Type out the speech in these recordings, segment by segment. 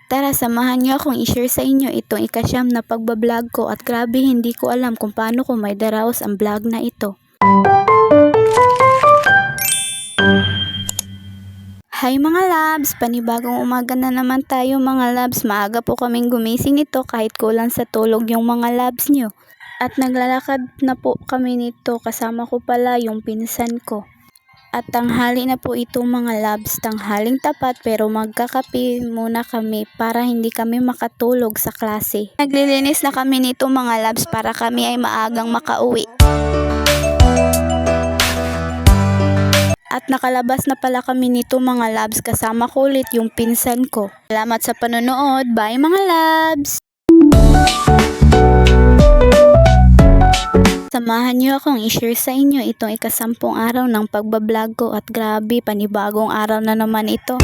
Tara, samahan niyo akong i-share sa inyo itong ika-9 na pagbablog ko at grabe hindi ko alam kung paano ko may daraos ang vlog na ito. Hi mga labs! Panibagong umaga na naman tayo mga labs. Maaga po kaming gumising nito kahit kulang sa tulog yung mga labs nyo. At naglalakad na po kami nito, kasama ko pala yung pinsan ko. At tanghali na po ito mga labs, tanghaling tapat, pero magkakape muna kami para hindi kami makatulog sa klase. Naglilinis na kami nito mga labs para kami ay maagang makauwi. At nakalabas na pala kami nito mga labs, kasama ko ulit yung pinsan ko. Salamat sa panonood, bye mga labs! Samahan niyo akong i-share sa inyo itong ika-10 araw ng pagbablog ko at grabe, panibagong araw na naman ito.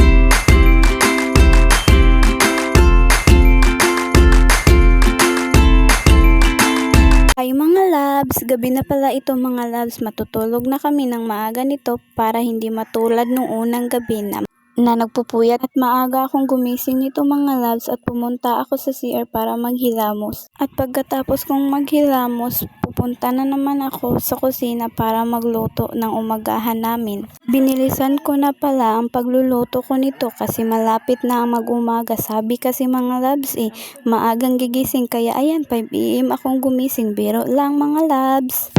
Ay mga labs, gabi na pala ito mga labs, matutulog na kami ng maaga nito para hindi matulad nung unang gabi na nagpupuyat. At maaga akong gumising nito mga labs at pumunta ako sa CR para maghilamos. At pagkatapos kong maghilamos, pupunta na naman ako sa kusina para magluto ng umagahan namin. Binilisan ko na pala ang pagluluto ko nito kasi malapit na ang mag-umaga. Sabi kasi mga labs maagang gigising, kaya ayan 5 AM akong gumising, biro lang mga labs.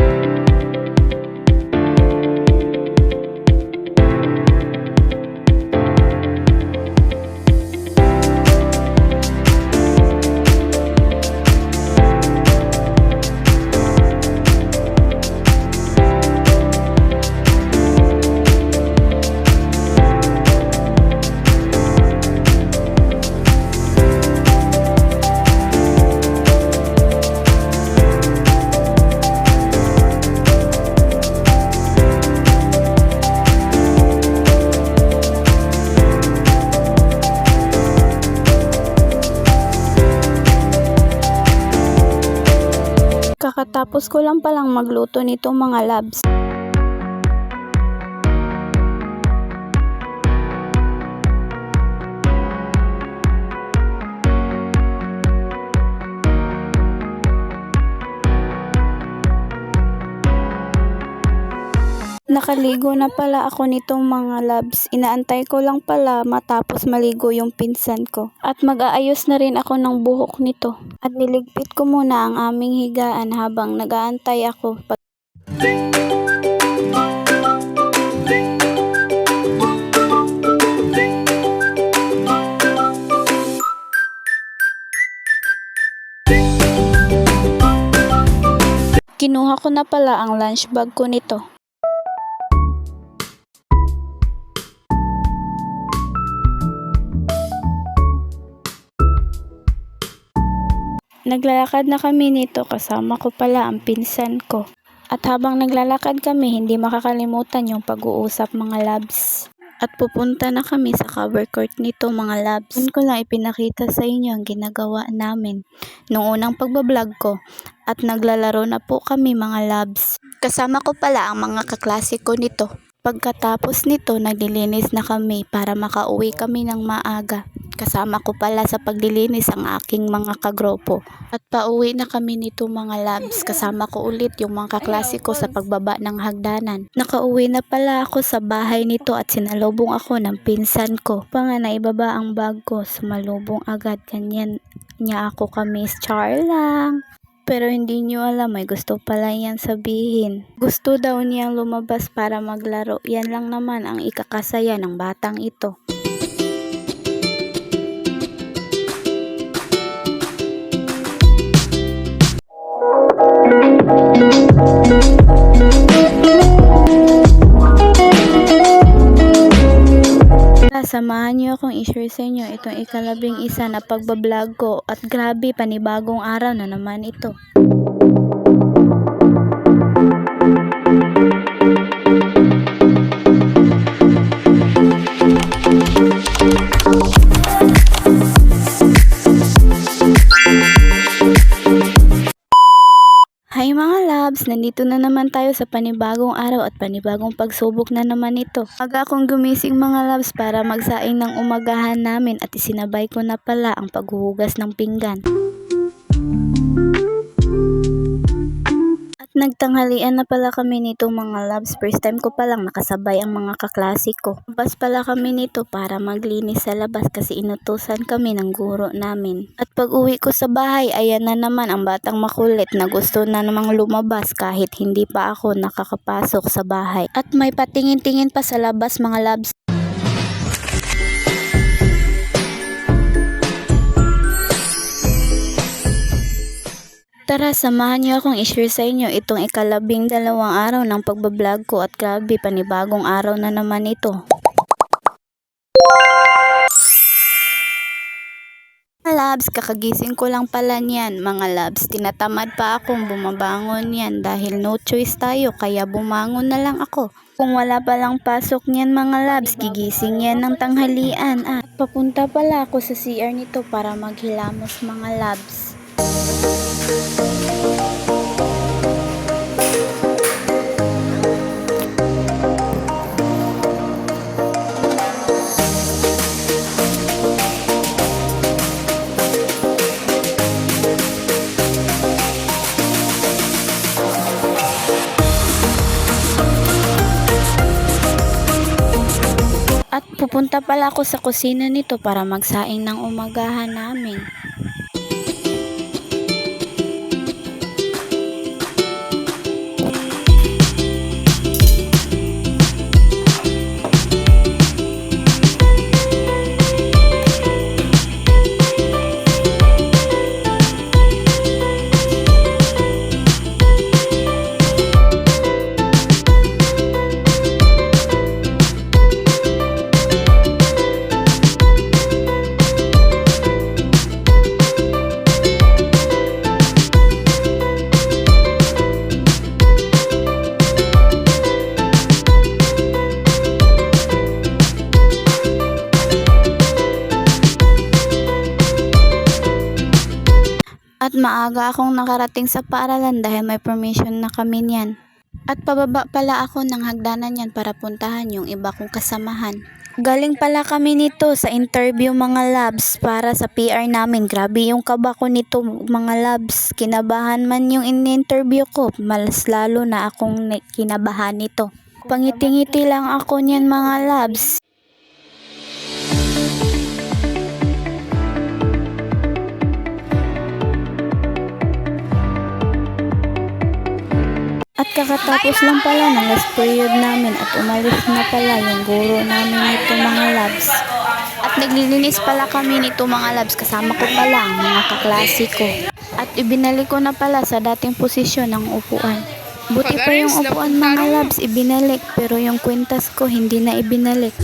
Kakatapos ko lang palang magluto nito mga labs. Nakaligo na pala ako nitong mga labs. Inaantay ko lang pala matapos maligo yung pinsan ko. At mag-aayos na rin ako ng buhok nito. At niligpit ko muna ang aming higaan habang nag-aantay ako. Kinuha ko na pala ang lunch bag ko nito. Naglalakad na kami nito, kasama ko pala ang pinsan ko. At habang naglalakad kami, hindi makakalimutan yung pag-uusap mga labs. At pupunta na kami sa cover court nito mga labs. Doon ko lang ipinakita sa inyo ang ginagawa namin nung unang pagbablog ko. At naglalaro na po kami mga labs. Kasama ko pala ang mga kaklase ko nito. Pagkatapos nito, naglilinis na kami para makauwi kami ng maaga. Kasama ko pala sa paglilinis ang aking mga kagrupo. At pauwi na kami nito mga labs. Kasama ko ulit yung mga kaklase ko sa pagbaba ng hagdanan. Nakauwi na pala ako sa bahay nito at sinalubong ako ng pinsan ko. Pa nga naibaba ang bag ko, sumalubong agad. Ganyan niya ako kamis, char lang. Pero hindi nyo alam, may gusto pala yan sabihin. Gusto daw niyang lumabas para maglaro. Yan lang naman ang ikakasaya ng batang ito. Samahan niyo akong i-share sa inyo itong ika-11 na pagbablog ko at grabe, panibagong araw na naman ito. Hi mga labs, nandito na naman tayo sa panibagong araw at panibagong pagsubok na naman ito. Aga akong gumising mga labs para magsaing ng umagahan namin at isinabay ko na pala ang paghuhugas ng pinggan. At nagtanghalian na pala kami nito mga labs. First time ko palang nakasabay ang mga kaklase ko. Labas pala kami nito para maglinis sa labas kasi inutusan kami ng guro namin. At pag uwi ko sa bahay, ayan na naman ang batang makulit na gusto na namang lumabas kahit hindi pa ako nakakapasok sa bahay. At may patingin-tingin pa sa labas mga labs. Tara, samahan niyo akong i-share sa inyo itong ika-12 araw ng pagbablog ko at grabe, panibagong araw na naman ito. Mga labs, kakagising ko lang pala niyan mga labs. Tinatamad pa akong bumabangon yan dahil no choice tayo kaya bumangon na lang ako. Kung wala palang pasok niyan mga labs, gigising yan ng tanghalian. At papunta pala ako sa CR nito para maghilamos mga labs. At pupunta pala ako sa kusina nito para magsaing ng umagahan namin. At maaga akong nakarating sa paaralan dahil may permission na kami niyan. At pababa pala ako ng hagdanan yan para puntahan yung iba kong kasamahan. Galing pala kami nito sa interview mga labs para sa PR namin. Grabe yung kaba ko nito mga labs. Kinabahan man yung in-interview ko, mas lalo na akong kinabahan nito. Pangiti-ngiti lang ako niyan mga labs. At kakatapos lang pala ng last period namin at umalis na pala yung guro namin nito mga labs. At naglilinis pala kami nito mga labs, kasama ko pala ang mga kaklase ko. At ibinalik ko na pala sa dating posisyon ng upuan. Buti pa yung upuan mga labs ibinalik pero yung kwintas ko hindi na ibinalik.